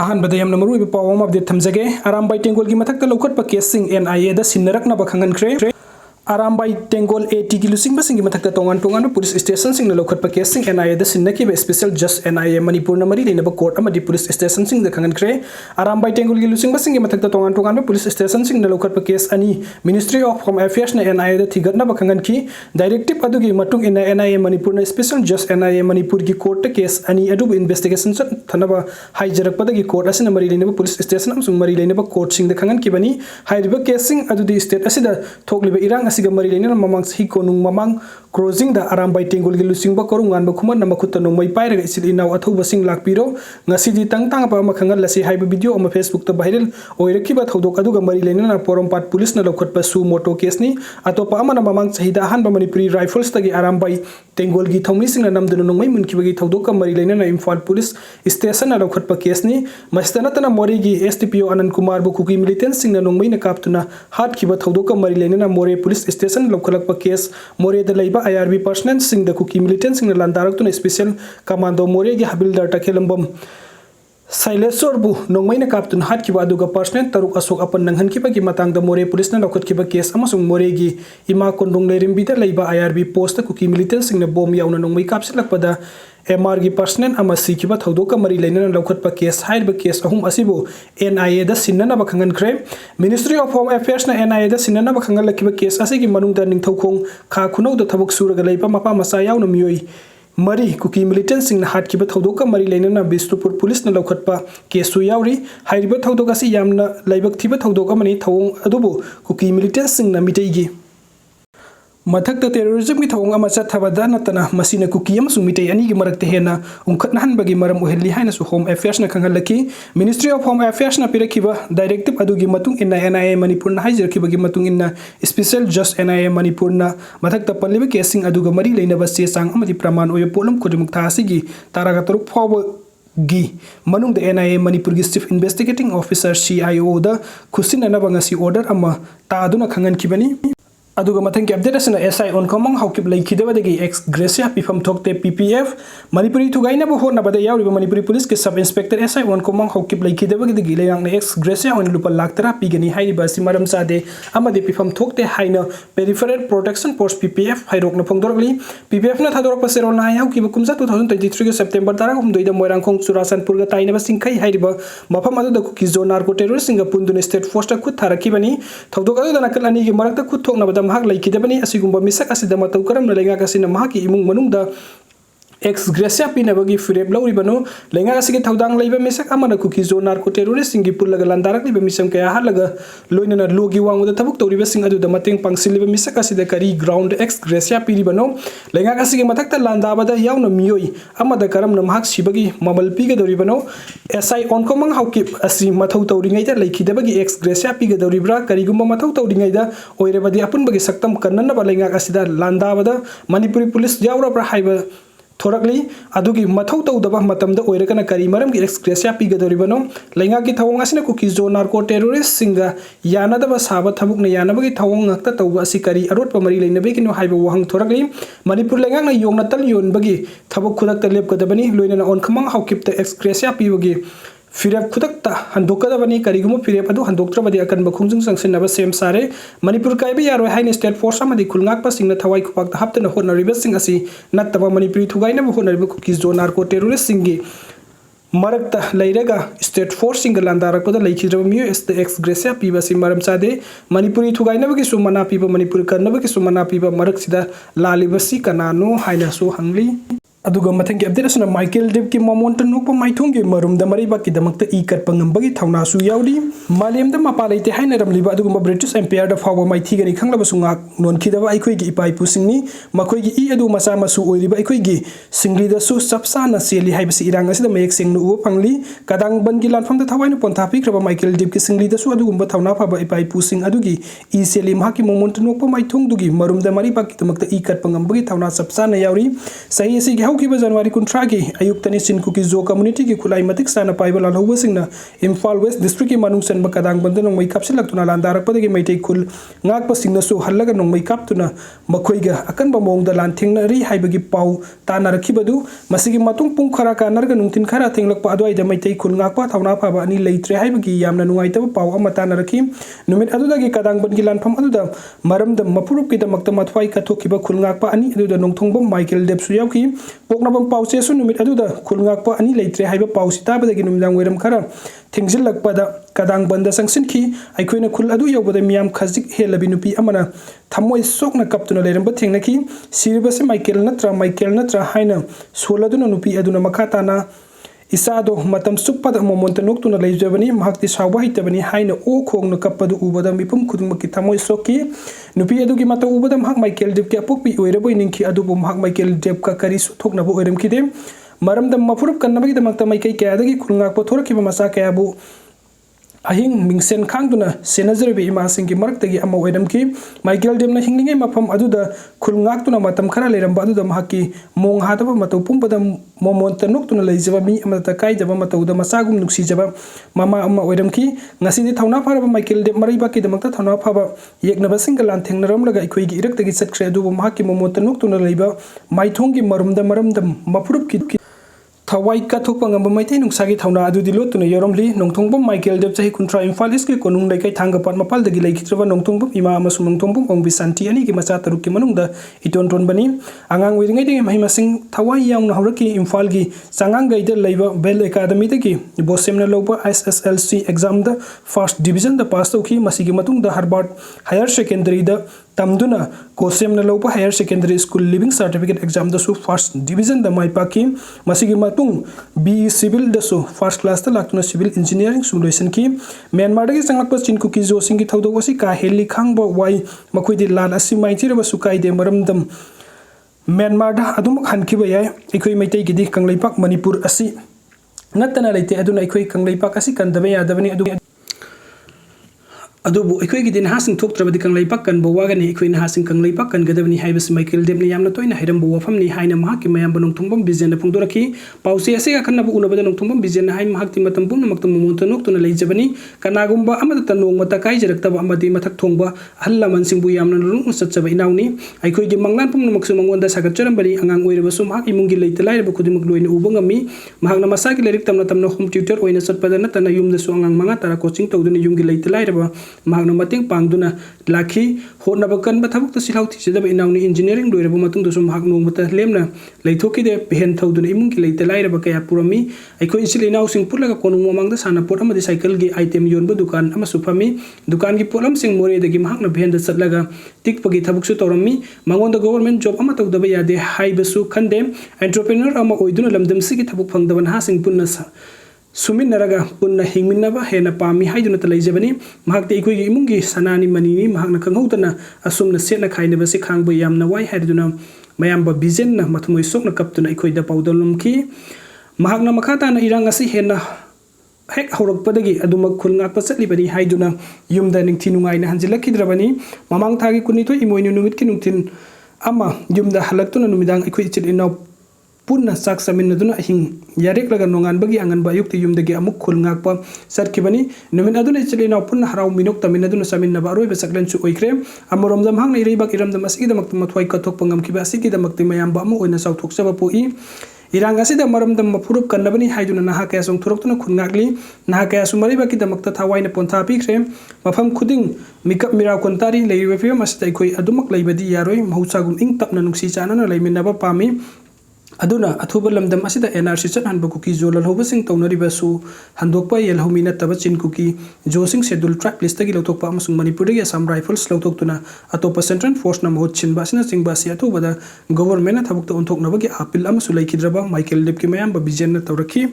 अहनबद यामना मरुइब पाव अमा अपडेट थमजगे अरामबाई टेंगोल की मथक्ता लौखटपा casing NIA दा सिन्नरकनबा खंगनख्रे अरामबाई टेंगोल AT की लुसिंगबसिंग की मथक्ता तोंगान पुलिस स्टेशन सिंग लौखटपा केसिंग NIA दा सिन्नकीबे स्पेशल जस्ट NIA मणिपुर न मरी लेनबा कोर्ट अमदी पुलिस स्टेशन सिंग दा खंगनख्रे अरामबाई टेंगोल की लुसिंगबसिंग की मथक्ता तोंगान पुलिस स्टेशन सिंग लौखटपा केस अनि मिनिस्ट्री ऑफ होम अफेयर्स न NIA दा थिगतनबा खंगनखी डायरेक्टिव अदुगी मतुंग इन NIA मणिपुर न स्पेशल जस्ट NIA मणिपुर की कोर्ट केस अनि अदुब इन्वेस्टिगेशन थनबा हाइजरकपदगी कोर्ट असिन मरी लेनबा पुलिस स्टेशन अमसुंग मरी लेनबा कोर्ट सिंग दा खंगनखिबनी हाइरिबा केसिंग अदुदी स्टेट असिदा थोकलिबा इरांग असिगा मरी लेनना ममांग सही कोनुंग ममांग क्रॉसिंग द अरामबाई टेंगोल की लुसिंगबा कोरुंगान बखुमन नमखुत नोंमै पाइरगा इसिल इनाव अथौबसिंग लाकपिरो ngasi tang pa makhangal lasi haiba video ama Facebook ta viral oirakhiba thodok aduga mari lenana porompat police na lokhatpa su moto case ni atopa amana mamang chahida han ba manipuri rifles tagi arambai tengol gi thongmi sing na namdunu nongmai munkiba gi thodok ka mari lenana Imphal police station na lokhatpa case ni mastana tana mori gi STPO Anand Kumar bu kuki militant sing na nongmai na kaptuna hat khiba thodok ka mari lenana More police station lokhalakpa case More da leiba IRB personnel sing da kuki militant sing na landarak tuna special commando More gi habildar ta khelambam Silesor bu nongmaina kaptun hat kiba aduga personnel taruk asok apan nanghan kiba ki matang da More police na lokhat kiba case amasung More gi ima kondong lerim bida leiba IRB post ku ki militant sing na bom yauna nongmai kapsilak pada MR gi personnel ama sikiba thodoka mari leina lokhat pa case hairba case ahum asibu NIA da sinna ba khangan khre Ministry of Home Affairs na NIA da sinna ba khangal lakiba case asigi manung da ningthaukhong kha khunau da thabuk suraga leiba mapa masa yauna miyoi Mari kuki militant sing na hat kiba thodoka mari leina Bisnupur police na lokhatpa kesu yauri hairiba thodoka si yamna laibak thiba thodoka mani thawong adubu kuki militant sing na miteigi Mathakta terrorism ki thawong ama chathabada natana masina kuki amasung mitei ani gi marakte hena ungkhatna hanbagi maram ohelli haina su Home Affairs na khangalaki Ministry of Home Affairs na pirakhiba directive adugi matung inna NIA Manipur na haizarkhiba gi matung inna special just NIA Manipur na mathakta panliba casing aduga mari leinaba se sang amadi praman oyo polum khudimuk tha asigi taraga taruk phawa gi manung da NIA Manipur gi Chief Investigating Officer CIO da khusinana bangasi order ama ta aduna khangan kibani aduga mathang ki update asina SI on common hawkip laikhidaba degi ex gracia pifam thokte PPF Manipuri thugaina bo hona bada yauri Manipuri police ke sub inspector SI on common hawkip laikhidaba degi layang na ex gracia on lupa laktara pigani hairiba simaram sade amade pifam thokte haina peripheral protection force PPF hairok na phongdorgli PPF na thadorok pa serol na yaw ki kumsa 2023 ke September tara hum doida moirangkhong Churasanpur ga taina ba singkhai hairiba mafam adu da ki zo narco terrorist singa pundun state force ta khut tharaki bani thodok adu da nakal ani gi marakta khut thokna bada mahak laikidabani asigumba misak asida matau karam na lenga kasina mahaki imung manungda ex gracia pinabagi fireb lauribano lenga asigi thaudang leiba misak amana kuki zo narco terrorist singi pullaga landarak liba misam kaya halaga loinana logi wanguda tabuk tawriba sing adu da mateng pangsil liba misak asida kari ground ex gracia piribano lenga asigi matakta landabada yauna miyoi amada karam na mahak sibagi mamal piga doribano SI on komang hawkip asi mathau tawringai da laikidabagi ex gracia piga doribra karigumba mathau tawringai da oirebadi apun bagi saktam kannana ba lenga asida landabada Manipuri police jawra pra haiba Thorakli adugi mathau tawdaba matamda oirakana kari maram gi ex gracia pigadoribano lenga ki thawong asina kuki zo narco terrorist singa yanadaba saba thabuk na yanabagi thawong ngakta tawba asi kari arot pamari leinabe kino haiba wahang thorakli Manipur lenga na yongna tal yon bagi thabuk khudak ta lepkadabani loinana on khamang hawkipta ex gracia pibagi Firep khudak ta handokadabani kariguma firep adu handoktrabadi akan bakhungjung sangsinaba sem sare Manipur kaiba yaroi haina state force amadi khulngak pa singna thawai khupak ta haptana honariba sing asi nattaba Manipuri thugaina bu honariba kuki zo narco terrorist singi marakta leiraga state force singa landarak pada laikhidaba miyo ex gracia piba si maram sade Manipuri thugaina bagi sumana piba Manipur karna bagi sumana piba marak sida lalibasi kanano haina so hangli aduga mathang ki update asuna Michael Dev ki mamonta nokpa maithong gi marum da mari baki damakta I karpa ngambagi thawna su yaudi malem da mapa leite haina ramliba aduga British Empire da fawa maithi gani khanglaba sunga non khidaba aikoi gi ipai pusingni makoi gi I adu masa masu oiriba aikoi gi singli da su sapsa na seli haibasi irang asida mayek singnu u pangli kadang ban gi lanfam da thawaina ponta pikraba Michael Dev ki singli da su adugumba thawna phaba ipai pusing adugi I seli mahaki mamonta nokpa maithong dugi marum da mari baki damakta I karpa ngambagi thawna sapsa na yauri sahi asi gi हौखिबा जनवरी 30 की अयुक्तनी चिनकुकी जो community की खुलाई मतिक साना पाइबा लालहौबसिंगना Imphal waste district की मानुंग चनबा कदांगबंद नोंमै कापसिलक्तुना लांदारकपदगी मैतै खुल ngakpasingnasु hallaga nongmai kaptuna makhoi akanba mongda lanthengnari haibagi pau tanarakibadu masigi matung pung khara kanarga nungtin khara thenglakpa adwaida maitai khul ngakpa thauna phaba ani leitre haibagi yamna nungaitaba pau ama tanaraki numit adudagi kadangban gi lanpham aduda maramda mapurup ki damakta mathwai kathokiba khul ngakpa ani aduda nongthongbam Michael Depp su yauki poknabam pau che su numit aduda khul ngakpa ani leitre haiba pau sitabadagi numdang weram khara thengzilakpada kadangban da sangsinki aikoina khul adu yobada miyam khazik helabi nupi amana thamoi sokna kaptuna leramba thengnaki siribase Michael natra haina soladuna nupi aduna makhatana isado matam suppada momonta noktuna leijabani mahakti sawa hitabani haina o khongna kapadu ubada mipum khudumaki thamoi sokki nupi adugi mata ubada mahak Michael Depp ki apokpi oiraboi ningki adubu mahak Michael Depp ka kari thokna bu oiramkide maramda mafurup kannabagi damakta maikai kayadagi khulngakpa thorakiba masa kayabu ahing mingsen khangduna senazerbi imasingki maraktagi ama oiramki Michael Depp na hinglingai mafam aduda khulngaktuna matam khara leramba aduda mahaki mong hataba matau pumbada momonta noktuna leijaba mi amata kaijaba matauda masagum nuksijaba mama ama oiramki ngasidi thauna pharaba Michael Depp maraiba ki damakta thauna phaba yeknaba single lan thengnaramlaga ikhoigi iraktagi chatkre adubu mahaki momonta noktuna leiba maithonggi maramda mapurup ki thawai kathokpa ngamba maitai nungsagi thauna adudi lotuna yoromli nongthongbam Michael Depp chahi kuntra Imphal East ki konung leikai thanggapat mapal dagi leikitraba nongthongbam ima amasung nongthongbam ongbi santi ani ki macha taruk ki manungda itonton bani angang wiringai dagi mahimasing thawai yaungna hawraki Imphal gi changang gaida leiba Bell Academy dagi bosemna loba SSLC exam da first division da pass tawki masigi matung da Harvard Higher Secondary da tamduna kosemna loba Higher Secondary School Living Certificate exam da su first division da maipaki masigi matung BE Civil da su first class da laktuna Civil Engineering solution ki Myanmar dagi changlakpa Chinkuki jo singi thawdo wasi ka heli khangba wai makoidi lan asi maitira su kaide maramdam Myanmar da adum khankiba yai ikoi maitai gidi Kanglaipak Manipur asi natana leite aduna ikoi Kanglaipak asi kandaba yadabani adubu ikoi gidin hasing thoktrabadi Kanglaipak kan bawagani ikoi na hasing Kanglaipak kan gadabani haibas Michael Depp ni yamna toina hairambu wafamni haina mahaki mayam banong thongbam bizen na phungdoraki pause ase akanna bu unabada nong thongbam bizen na hai mahakti matam pum namakta momonta noktuna leijabani kanagumba amada tanong mata kai jaraktaba amadi mathak thongba halla mansingbu yamna lung satchaba inauni aikoi gi manglan pum namaksu mangonda sagatcharam angang oirabasu mahak imungi leitalai ba khudimak loina ubangami mahakna masaki lerik tamna home tutor oina satpada natana yumda su angang manga tara coaching tawduni yumgi leitalai ba mahakna mating pangduna lakhi honaba kanba thabukta silhau thijadaba inauni engineering loiraba matung dosum mahak nongmata lemna leithokide pehen thawduna imungi leitalai ba kaya purami aikoi isil inau sing pulaga konung mamangda sana pot amadi cycle gi item yonba dukan ama sufami dukan gi polam sing more dagi mahakna bhenda satlaga tikpagi thabuksu tawrami mangonda government job ama tawdaba yade haibasu khande entrepreneur ama oiduna lamdam sigi thabuk phangdaban ha sing punna sumin naraga punna hingminaba hena pami haiduna talaijabani mahakte ikoi gi imungi sanani manini mahakna kanghautana asumna setna khainaba se khangba yamna wai haiduna mayamba bizen na mathmoi sokna kaptuna ikoi da paudolumki mahakna makhata na irang asi hena hek haurakpadagi aduma khulngakpa chatlibani haiduna yumda ningthi nungai na hanjilakhidrabani mamang thagi kunitoi imoinu numit ki nungtin ama yumda halaktuna numidang ikoi ichil inaw punna sak saminaduna hing yarik laga nongan bagi angan bayuk ti yumdagi amuk khulngakpa sarkibani numin aduna ichilina punna harau minok taminaduna saminna baroi besaklen chu oikre amorom dam hang nei bak iram dam asigi damak mathwai kathok pangam kiba asigi damak ti mayam ba amu oina sauthok saba poi irang asida maram dam mapurup kannabani haiduna naha kaya song thurokna khungakli naha kaya sumari baki damakta thawaina pontha pikre mafam khuding mikap mira kontari leiwe fiam asita ikoi adumak leibadi yaroi mahusagum ing tapna nungsi chanana leiminaba pami aduna athuba lamdam asida NRC chanhanba kuki zolal hobasing tawnaribasu handokpa yelhomi nataba Chinkuki josing schedule track list tagi lotokpa amasung Manipur gi Assam Rifles lotoktuna atopa Central Force na mohot chinba asina chingba si athubada government na thabukta onthoknaba gi appeal amasu laikhidraba Michael Depp ki mayam ba bijen na tawraki